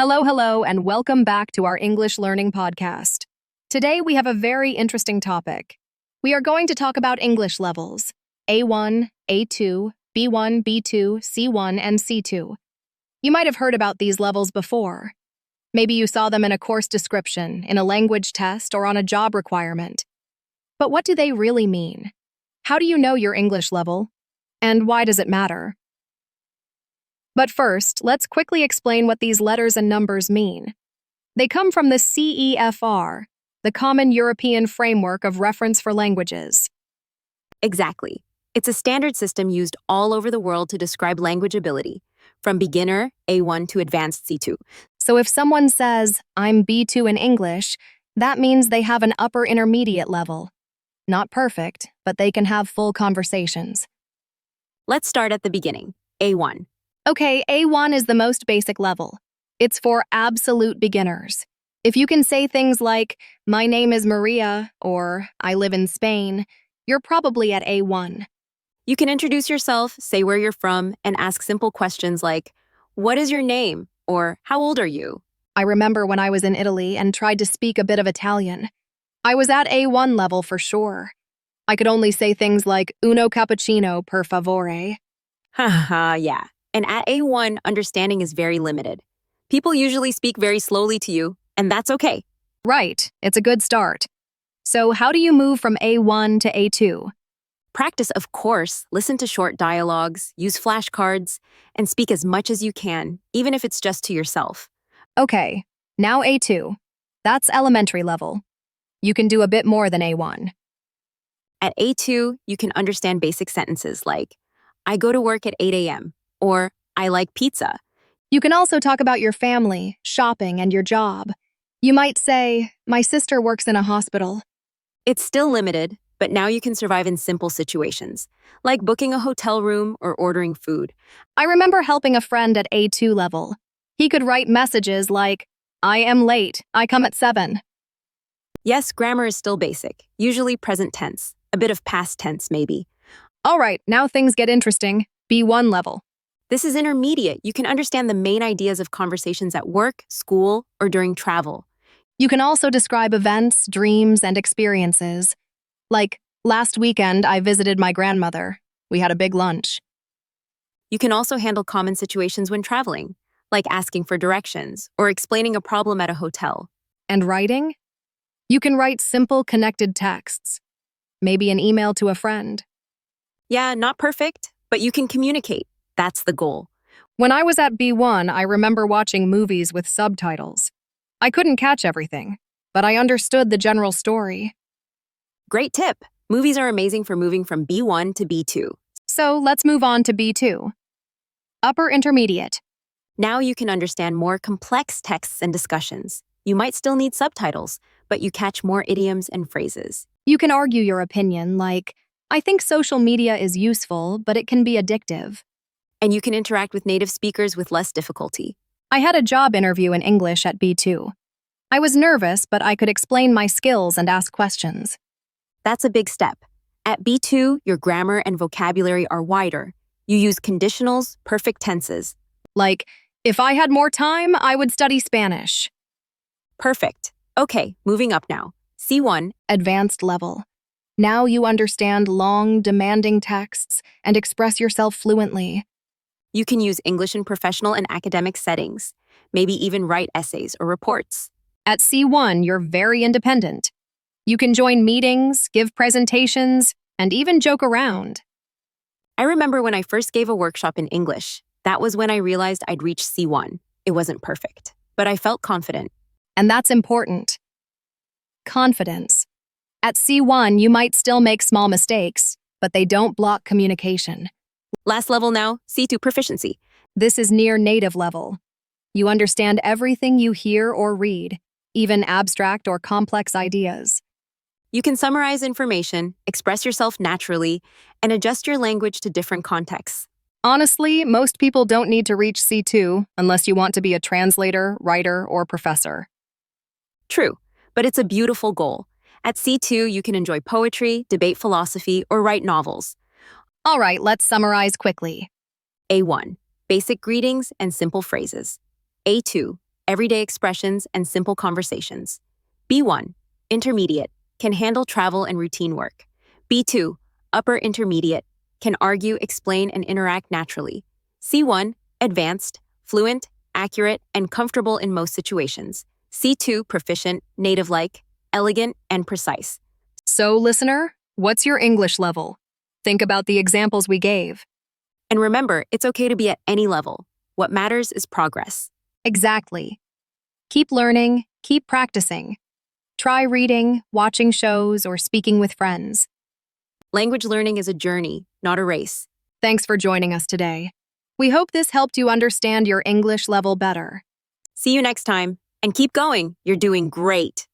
Hello, and welcome back to our English Learning Podcast. Today we have a very interesting topic. We are going to talk about English levels, A1, A2, B1, B2, C1, and C2. You might have heard about these levels before. Maybe you saw them in a course description, in a language test, or on a job requirement. But what do they really mean? How do you know your English level? And why does it matter? But first, let's quickly explain what these letters and numbers mean. They come from the CEFR, the Common European Framework of Reference for Languages. Exactly. It's a standard system used all over the world to describe language ability, from beginner, A1, to advanced, C2. So if someone says, I'm B2 in English, that means they have an upper intermediate level. Not perfect, but they can have full conversations. Let's start at the beginning, A1. Okay, A1 is the most basic level. It's for absolute beginners. If you can say things like, my name is Maria, or I live in Spain, you're probably at A1. You can introduce yourself, say where you're from, and ask simple questions like, what is your name? Or how old are you? I remember when I was in Italy and tried to speak a bit of Italian. I was at A1 level for sure. I could only say things like, uno cappuccino, per favore. Haha, yeah. And at A1, understanding is very limited. People usually speak very slowly to you, and that's okay. Right, it's a good start. So how do you move from A1 to A2? Practice, of course, listen to short dialogues, use flashcards, and speak as much as you can, even if it's just to yourself. Okay, now A2. That's elementary level. You can do a bit more than A1. At A2, you can understand basic sentences like, I go to work at 8 a.m., or I like pizza. You can also talk about your family, shopping, and your job. You might say, my sister works in a hospital. It's still limited, but now you can survive in simple situations, like booking a hotel room or ordering food. I remember helping a friend at A2 level. He could write messages like, I am late, I come at 7. Yes, grammar is still basic, usually present tense, a bit of past tense maybe. All right, now things get interesting. B1 level. This is intermediate. You can understand the main ideas of conversations at work, school, or during travel. You can also describe events, dreams, and experiences. Like, last weekend, I visited my grandmother. We had a big lunch. You can also handle common situations when traveling, like asking for directions or explaining a problem at a hotel. And writing? You can write simple, connected texts. Maybe an email to a friend. Yeah, not perfect, but you can communicate. That's the goal. When I was at B1, I remember watching movies with subtitles. I couldn't catch everything, but I understood the general story. Great tip. Movies are amazing for moving from B1 to B2. So let's move on to B2. Upper intermediate. Now you can understand more complex texts and discussions. You might still need subtitles, but you catch more idioms and phrases. You can argue your opinion, like, I think social media is useful, but it can be addictive. And you can interact with native speakers with less difficulty. I had a job interview in English at B2. I was nervous, but I could explain my skills and ask questions. That's a big step. At B2, your grammar and vocabulary are wider. You use conditionals, perfect tenses. Like, if I had more time, I would study Spanish. Perfect. Okay, moving up now. C1. Advanced level. Now you understand long, demanding texts and express yourself fluently. You can use English in professional and academic settings, maybe even write essays or reports. At C1, you're very independent. You can join meetings, give presentations, and even joke around. I remember when I first gave a workshop in English. That was when I realized I'd reached C1. It wasn't perfect, but I felt confident. And that's important. Confidence. At C1, you might still make small mistakes, but they don't block communication. Last level now, C2 proficiency. This is near native level. You understand everything you hear or read, even abstract or complex ideas. You can summarize information, express yourself naturally, and adjust your language to different contexts. Honestly, most people don't need to reach C2 unless you want to be a translator, writer, or professor. True, but it's a beautiful goal. At C2, you can enjoy poetry, debate philosophy, or write novels. All right, let's summarize quickly. A1, basic greetings and simple phrases. A2, everyday expressions, and simple conversations. B1, intermediate, can handle travel and routine work. B2, upper intermediate, can argue, explain, and interact naturally. C1, advanced, fluent, accurate, and comfortable in most situations. C2, proficient, native-like, elegant, and precise. So, listener, what's your English level? Think about the examples we gave. And remember, it's okay to be at any level. What matters is progress. Exactly. Keep learning, keep practicing. Try reading, watching shows, or speaking with friends. Language learning is a journey, not a race. Thanks for joining us today. We hope this helped you understand your English level better. See you next time, and keep going. You're doing great.